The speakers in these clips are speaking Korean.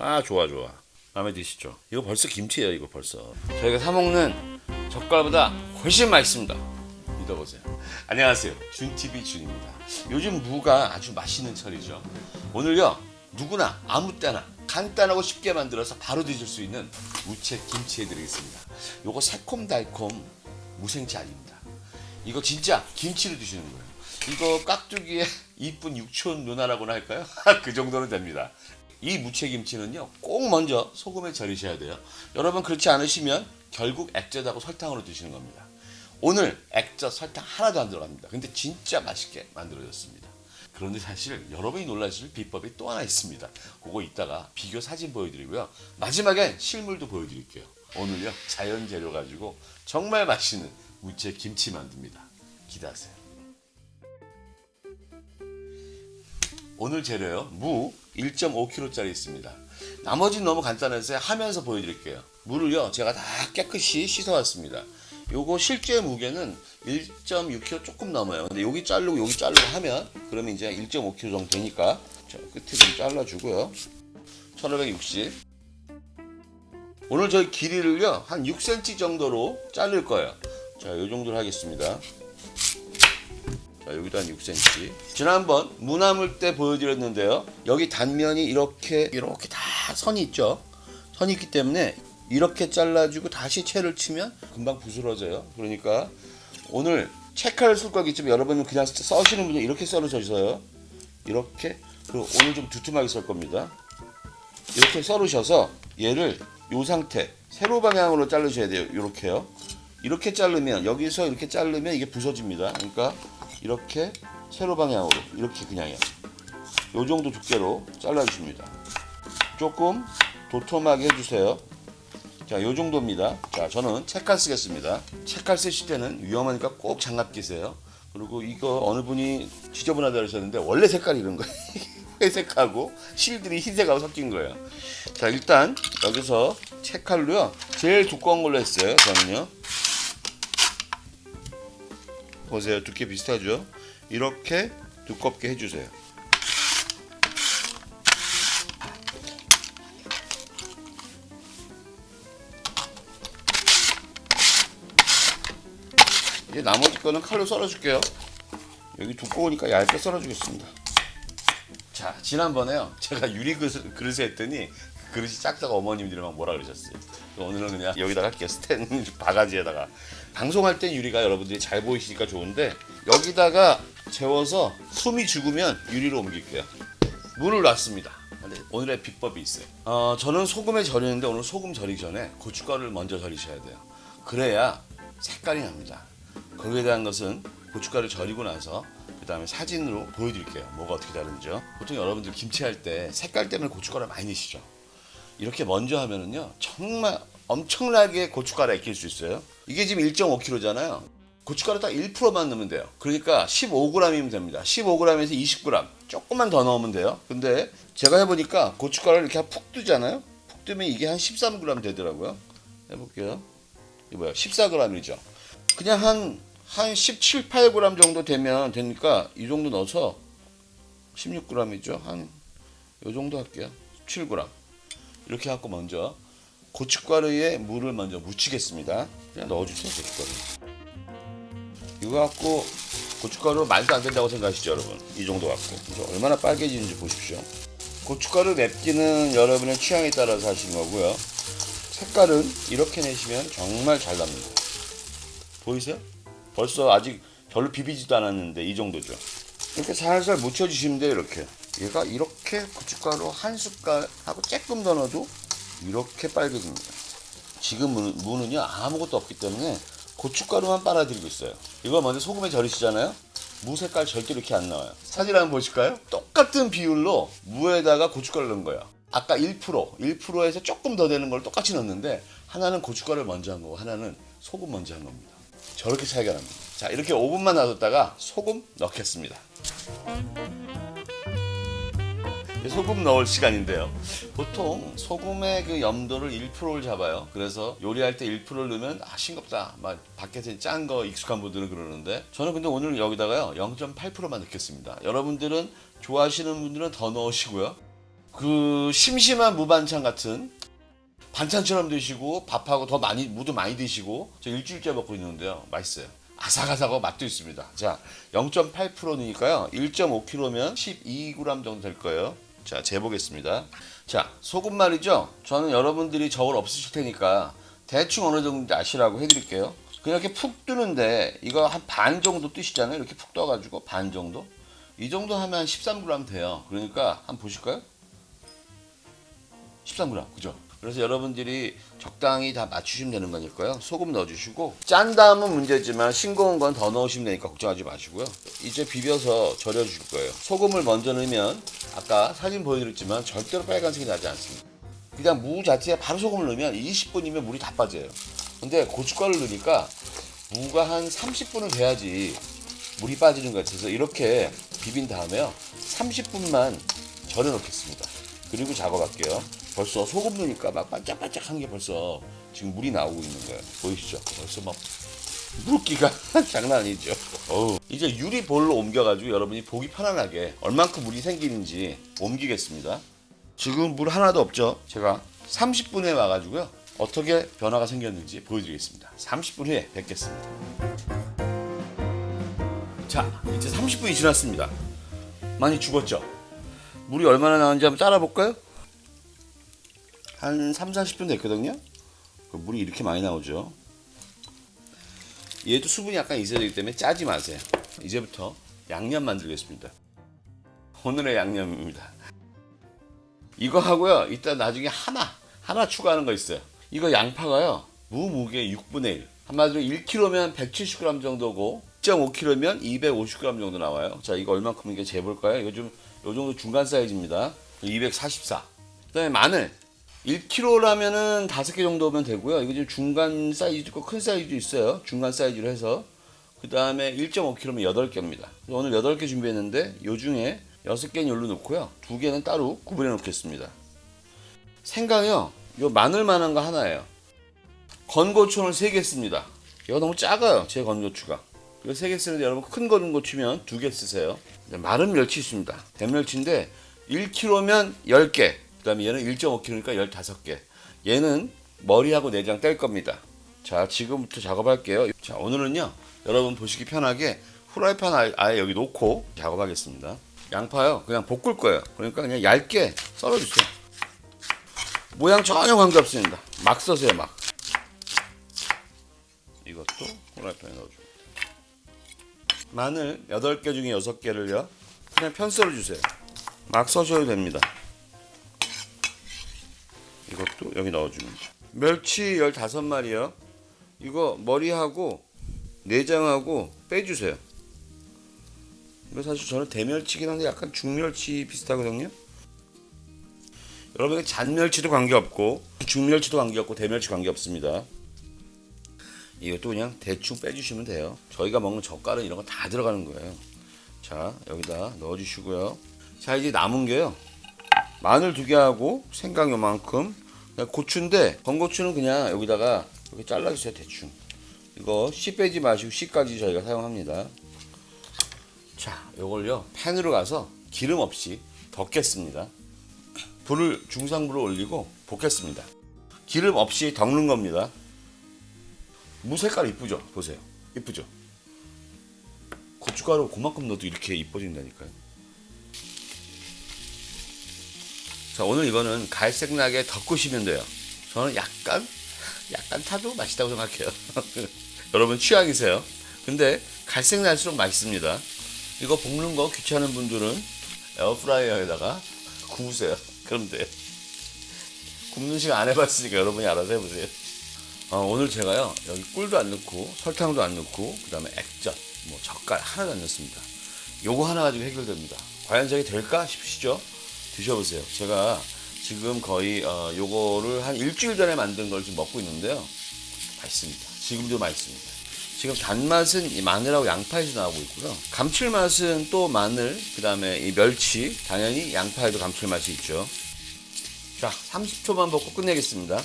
아, 좋아 좋아. 마음에 드시죠? 이거 벌써 김치예요. 이거 벌써 저희가 사 먹는 젓갈보다 훨씬 맛있습니다. 믿어보세요. 안녕하세요, 준TV 준입니다. 요즘 무가 아주 맛있는 철이죠. 오늘요, 누구나 아무 때나 간단하고 쉽게 만들어서 바로 드실 수 있는 무채 김치 해드리겠습니다. 요거 새콤달콤 무생채 아닙니다. 이거 진짜 김치로 드시는 거예요. 이거 깍두기에 이쁜 육촌 누나라고나 할까요? 그 정도는 됩니다. 이 무채김치는요, 꼭 먼저 소금에 절이셔야 돼요. 여러분 그렇지 않으시면 결국 액젓하고 설탕으로 드시는 겁니다. 오늘 액젓, 설탕 하나도 안 들어갑니다. 근데 진짜 맛있게 만들어졌습니다. 그런데 사실 여러분이 놀라실 비법이 또 하나 있습니다. 그거 이따가 비교 사진 보여드리고요. 마지막엔 실물도 보여드릴게요. 오늘요, 자연 재료 가지고 정말 맛있는 무채 김치 만듭니다. 기대하세요. 오늘 재료요, 무 1.5kg짜리 있습니다. 나머지는 너무 간단해서 하면서 보여드릴게요. 무를요, 제가 다 깨끗이 씻어왔습니다. 요거 실제 무게는 1.6kg 조금 넘어요. 근데 여기 자르고 여기 자르고 하면 그러면 이제 1.5kg 정도 되니까 자, 끝에 좀 잘라주고요. 1560. 오늘 저희 길이를요, 한 6cm 정도로 자를 거예요. 자, 요 정도로 하겠습니다. 자, 여기도 한 6cm. 지난번 무 남을 때 보여드렸는데요, 여기 단면이 이렇게 다 선이 있죠. 선이 있기 때문에 이렇게 잘라주고 다시 채를 치면 금방 부스러져요. 그러니까 오늘 채칼을 쓸 거기 때문에 여러분은 그냥 써시는 분은 이렇게 썰으셔서요, 이렇게. 그리고 오늘 좀 두툼하게 썰 겁니다. 이렇게 썰으셔서 얘를 이 상태 세로 방향으로 자르셔야 돼요. 이렇게요. 이렇게 자르면, 여기서 이렇게 자르면 이게 부서집니다. 그러니까 이렇게 세로 방향으로 이렇게 그냥요, 요 정도 두께로 잘라주십니다. 조금 도톰하게 해주세요. 자, 요 정도입니다. 자, 저는 채칼 쓰겠습니다. 채칼 쓰실 때는 위험하니까 꼭 장갑 끼세요. 그리고 이거 어느 분이 지저분하다 그러셨는데 원래 색깔이 이런 거예요. 회색하고 실들이 흰색하고 섞인 거예요. 자, 일단 여기서 채칼로요, 제일 두꺼운 걸로 했어요. 저는요, 보세요, 두께 비슷하죠? 이렇게 두껍게 해주세요. 이제 나머지 거는 칼로 썰어줄게요. 여기 두꺼우니까 얇게 썰어주겠습니다. 자, 지난번에요, 제가 유리 그릇에 했더니 그릇이 작다고 어머님들이 막 뭐라 그러셨어요. 오늘은 그냥 여기다가 할게요. 스탠 바가지에다가. 방송할 땐 유리가 여러분들이 잘 보이시니까 좋은데, 여기다가 재워서 숨이 죽으면 유리로 옮길게요. 물을 놨습니다. 근데 오늘의 비법이 있어요. 저는 소금에 절이는데 오늘 소금 절이기 전에 고춧가루를 먼저 절이셔야 돼요. 그래야 색깔이 납니다. 거기에 대한 것은 고춧가루 절이고 나서 그 다음에 사진으로 보여드릴게요. 뭐가 어떻게 다른지요. 보통 여러분들 김치할 때 색깔 때문에 고춧가루 많이 넣으시죠. 이렇게 먼저 하면은요, 정말 엄청나게 고춧가루 아낄 수 있어요. 이게 지금 1.5kg잖아요. 고춧가루 딱 1%만 넣으면 돼요. 그러니까 15g이면 됩니다. 15g에서 20g 조금만 더 넣으면 돼요. 근데 제가 해보니까 고춧가루를 이렇게 푹 뜨잖아요. 푹 뜨면 이게 한 13g 되더라고요. 해볼게요. 이거 뭐야, 14g이죠. 그냥 한 17, 8g 정도 되면 되니까 이 정도 넣어서 16g이죠. 한 요 정도 할게요. 17g. 이렇게 갖고 먼저 고춧가루에 물을 먼저 묻히겠습니다. 그냥 넣어주세요, 고춧가루. 이거 갖고 고춧가루 말도 안 된다고 생각하시죠, 여러분? 이 정도 갖고. 그래서 얼마나 빨개지는지 보십시오. 고춧가루 맵기는 여러분의 취향에 따라서 하시는 거고요. 색깔은 이렇게 내시면 정말 잘 납니다. 보이세요? 벌써 아직 별로 비비지도 않았는데 이 정도죠. 이렇게 살살 묻혀주시면 돼요. 이렇게. 얘가 이렇게 고춧가루 한 숟갈하고 조금 더 넣어도 이렇게 빨개집니다. 지금 무는요, 아무것도 없기 때문에 고춧가루만 빨아들이고 있어요. 이거 먼저 소금에 절이시잖아요. 무 색깔 절대 이렇게 안 나와요. 사진 한번 보실까요? 똑같은 비율로 무에다가 고춧가루 넣은 거예요. 아까 1%에서 조금 더 되는 걸 똑같이 넣었는데, 하나는 고춧가루를 먼저 한 거고 하나는 소금 먼저 한 겁니다. 저렇게 차이가 납니다. 자, 이렇게 5분만 놔뒀다가 소금 넣겠습니다. 소금 넣을 시간인데요, 보통 소금의 그 염도를 1%를 잡아요. 그래서 요리할 때 1%를 넣으면 싱겁다, 막 밖에서 짠 거 익숙한 분들은 그러는데, 저는 근데 오늘 여기다가요 0.8%만 넣겠습니다. 여러분들은 좋아하시는 분들은 더 넣으시고요. 그 심심한 무반찬 같은 반찬처럼 드시고 밥하고 더 많이 무도 많이 드시고 저 일주일째 먹고 있는데요. 맛있어요. 아삭아삭하고 맛도 있습니다. 자, 0.8%니까요. 1.5kg면 12g 정도 될 거예요. 자, 재보겠습니다. 자, 소금 말이죠. 저는 여러분들이 저울 없으실 테니까 대충 어느 정도 아시라고 해드릴게요. 그냥 이렇게 푹 뜨는데 이거 한 반 정도 뜨시잖아요. 이렇게 푹 떠가지고 반 정도. 이 정도 하면 13g 돼요. 그러니까 한번 보실까요? 13g, 그죠? 그래서 여러분들이 적당히 다 맞추시면 되는 거니까요. 소금 넣어주시고 짠 다음은 문제지만 싱거운 건 더 넣으시면 되니까 걱정하지 마시고요. 이제 비벼서 절여줄 거예요. 소금을 먼저 넣으면 아까 사진 보여드렸지만 절대로 빨간색이 나지 않습니다. 그냥 무 자체에 바로 소금을 넣으면 20분이면 물이 다 빠져요. 근데 고춧가루를 넣으니까 무가 한 30분은 돼야지 물이 빠지는 것 같아서 이렇게 비빈 다음에요. 30분만 절여 놓겠습니다. 그리고 작업할게요. 벌써 소금 넣으니까 막 반짝반짝한 게 벌써 지금 물이 나오고 있는 거예요. 보이시죠? 벌써 막 물기가 장난 아니죠. 이제 유리볼로 옮겨가지고 여러분이 보기 편안하게 얼만큼 물이 생기는지 옮기겠습니다. 지금 물 하나도 없죠? 제가 30분 후에 와가지고요. 어떻게 변화가 생겼는지 보여드리겠습니다. 30분 후에 뵙겠습니다. 자, 이제 30분이 지났습니다. 많이 죽었죠? 물이 얼마나 나오는지 한번 따라볼까요? 한 3, 40분 됐거든요. 물이 이렇게 많이 나오죠. 얘도 수분이 약간 있어야 되기 때문에 짜지 마세요. 이제부터 양념 만들겠습니다. 오늘의 양념입니다. 이거 하고요. 이따 나중에 하나 추가하는 거 있어요. 이거 양파가요. 무게 6분의 1. 한마디로 1kg면 170g 정도고 2.5kg면 250g 정도 나와요. 자, 이거 얼마큼인지 재볼까요? 이거 좀 요 정도 중간 사이즈입니다. 244. 그다음에 마늘 1kg라면은 5개 정도면 되고요. 이거 지금 중간 사이즈 있고 큰 사이즈도 있어요. 중간 사이즈로 해서. 그 다음에 1.5kg면 8개입니다. 오늘 8개 준비했는데 요 중에 6개는 여기로 놓고요. 2개는 따로 구분해 놓겠습니다. 생강이요. 요 마늘만한 거 하나예요. 건고추를 3개 씁니다. 이거 너무 작아요. 제 건고추가. 이거 3개 쓰는데 여러분 큰 건고추면 2개 쓰세요. 마른 멸치 있습니다. 대멸치인데 1kg면 10개. 그 다음에 얘는 1.5kg니까 15개. 얘는 머리하고 내장 뗄 겁니다. 자, 지금부터 작업할게요. 자, 오늘은요. 여러분 보시기 편하게 후라이팬 아예 여기 놓고 작업하겠습니다. 양파요. 그냥 볶을 거예요. 그러니까 그냥 얇게 썰어주세요. 모양 전혀 관계없습니다. 막 써세요, 막. 이것도 후라이팬에 넣어줍니다. 마늘 8개 중에 6개를요. 그냥 편 썰어주세요. 막 써셔도 됩니다. 이것도 여기 넣어줍니다. 멸치 15마리요. 이거 머리하고 내장하고 빼주세요. 이거 사실 저는 대멸치긴 한데 약간 중멸치 비슷하거든요. 여러분의 잔멸치도 관계없고 중멸치도 관계없고 대멸치 관계없습니다. 이것도 그냥 대충 빼주시면 돼요. 저희가 먹는 젓갈은 이런 거 다 들어가는 거예요. 자, 여기다 넣어주시고요. 자, 이제 남은 게요. 마늘 2개 하고 생강 요만큼, 고추인데 건고추는 그냥 여기다가 이렇게 잘라주세요. 대충. 이거 씨 빼지 마시고 씨까지 저희가 사용합니다. 자, 요걸요 팬으로 가서 기름 없이 덮겠습니다. 불을 중상불로 올리고 볶겠습니다. 기름 없이 덮는 겁니다. 무 색깔 이쁘죠? 보세요. 이쁘죠? 고춧가루 그만큼 넣어도 이렇게 이뻐진다니까요. 자, 오늘 이거는 갈색 나게 덮으시면 돼요. 저는 약간 타도 맛있다고 생각해요. 여러분 취향이세요. 근데 갈색 날수록 맛있습니다. 이거 볶는 거 귀찮은 분들은 에어프라이어에다가 구우세요. 그럼 돼요. 굽는 시간 안 해봤으니까 여러분이 알아서 해보세요. 오늘 제가요 여기 꿀도 안 넣고 설탕도 안 넣고 그 다음에 액젓 뭐 젓갈 하나도 안 넣습니다. 요거 하나 가지고 해결됩니다. 과연 저게 될까 싶으시죠? 드셔보세요. 제가 지금 거의 요거를 한 일주일 전에 만든 걸 지금 먹고 있는데요. 맛있습니다. 지금도 맛있습니다. 지금 단맛은 이 마늘하고 양파에서 나오고 있고요. 감칠맛은 또 마늘, 그 다음에 이 멸치, 당연히 양파에도 감칠맛이 있죠. 자, 30초만 볶고 끝내겠습니다.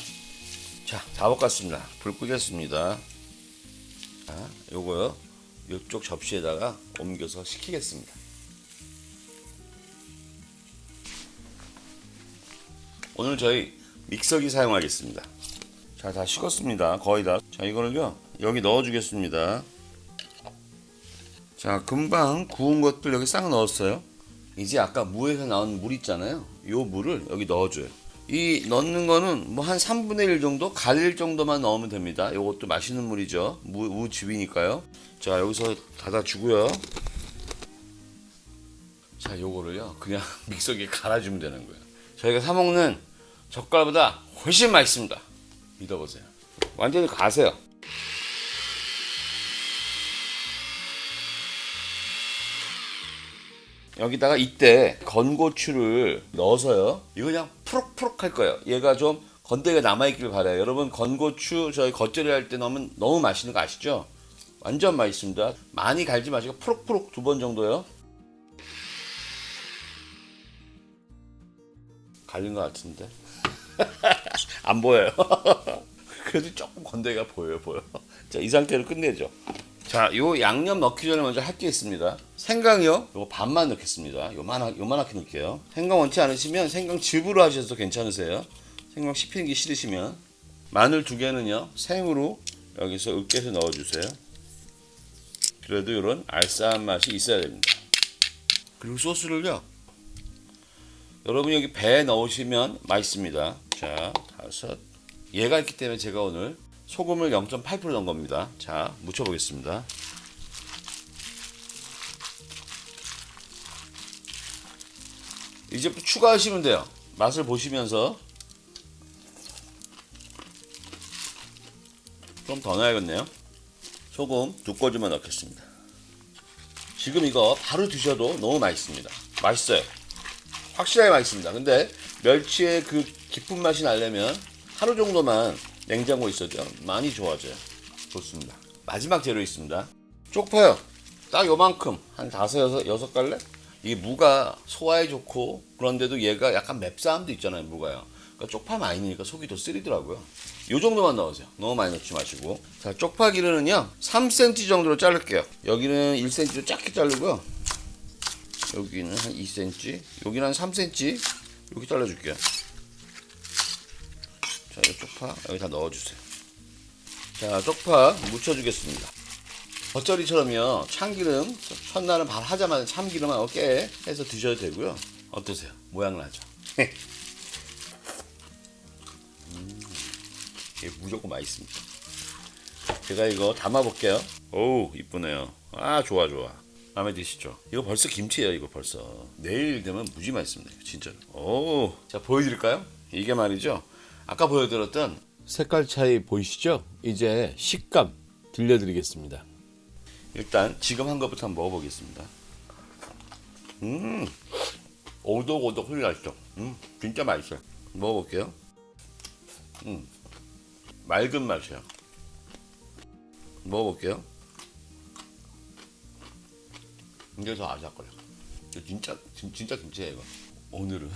자, 다 볶았습니다. 불 끄겠습니다. 자, 요거요. 이쪽 접시에다가 옮겨서 식히겠습니다. 오늘 저희 믹서기 사용하겠습니다. 자, 다 식었습니다. 거의 다. 자, 이거를요 여기 넣어주겠습니다. 자, 금방 구운 것들 여기 싹 넣었어요. 이제 아까 무에서 나온 물 있잖아요. 요 물을 여기 넣어줘요. 이 넣는 거는 뭐 한 3분의 1 정도, 갈릴 정도만 넣으면 됩니다. 요것도 맛있는 물이죠. 무즙이니까요. 자, 여기서 닫아주고요. 자, 요거를요 그냥 믹서기에 갈아주면 되는 거예요. 저희가 사 먹는 젓갈보다 훨씬 맛있습니다. 믿어보세요. 완전히 가세요. 여기다가 이때 건고추를 넣어서요. 이거 그냥 푸럭푸럭 할 거예요. 얘가 좀 건더기가 남아있길 바라요. 여러분 건고추 저희 겉절이 할 때 넣으면 너무 맛있는 거 아시죠? 완전 맛있습니다. 많이 갈지 마시고 푸럭푸럭 2번 정도요. 갈린 것 같은데 안 보여요. 그래도 조금 건더기가 보여. 자, 이 상태로 끝내죠. 자, 요 양념 넣기 전에 먼저 할 게 있습니다. 생강이요. 요거 반만 넣겠습니다. 요만하게 넣을게요. 생강 원치 않으시면 생강 즙으로 하셔도 괜찮으세요. 생강 씹히는 게 싫으시면. 마늘 2개는요 생으로 여기서 으깨서 넣어주세요. 그래도 이런 알싸한 맛이 있어야 됩니다. 그리고 소스를요 여러분 여기 배에 넣으시면 맛있습니다. 자, 5. 얘가 있기 때문에 제가 오늘 소금을 0.8% 넣은 겁니다. 자, 묻혀보겠습니다. 이제 추가하시면 돼요. 맛을 보시면서. 좀 더 넣어야겠네요. 소금 2꼬집만 넣겠습니다. 지금 이거 바로 드셔도 너무 맛있습니다. 맛있어요. 확실하게 맛있습니다. 근데 멸치의 그 깊은 맛이 나려면 하루 정도만 냉장고에 있어도 많이 좋아져요. 좋습니다. 마지막 재료 있습니다. 쪽파요. 딱 요만큼 한 5, 6갈래? 이게 무가 소화에 좋고 그런데도 얘가 약간 맵싸움도 있잖아요. 무가요. 그러니까 쪽파 많이 넣으니까 속이 더 쓰리더라고요. 요 정도만 넣으세요. 너무 많이 넣지 마시고. 자, 쪽파 기르는요 3cm 정도로 자를게요. 여기는 1cm로 작게 자르고요. 여기는 한 2cm, 여기는 한 3cm 이렇게 잘라줄게요. 자, 이 쪽파 여기 다 넣어주세요. 자, 쪽파 묻혀주겠습니다. 겉절이처럼요 참기름 첫날은 바로 하자마자 참기름하고 깨 해서 드셔도 되고요. 어떠세요? 모양 나죠? 이게 무조건 맛있습니다. 제가 이거 담아볼게요. 오우, 이쁘네요. 아, 좋아. 마음에 드시죠? 이거 벌써 김치예요. 이거 벌써 내일 되면 무지 맛있습니다. 진짜로. 오, 자, 보여드릴까요? 이게 말이죠, 아까 보여드렸던 색깔 차이 보이시죠? 이제 식감 들려드리겠습니다. 일단 지금 한 것부터 한번 먹어보겠습니다. 오독오독 소리 나시죠? 진짜 맛있어요. 먹어볼게요. 맑은 맛이에요. 먹어볼게요. 이게 더 아삭거려. 진짜 김치예요. 이거. 오늘은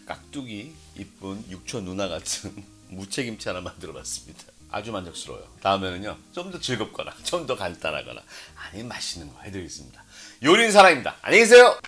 깍두기 이쁜 육촌 누나 같은 무채김치 하나 만들어봤습니다. 아주 만족스러워요. 다음에는요 좀 더 즐겁거나 좀 더 간단하거나 아니면 맛있는 거 해드리겠습니다. 요리는 사랑입니다. 안녕히 계세요.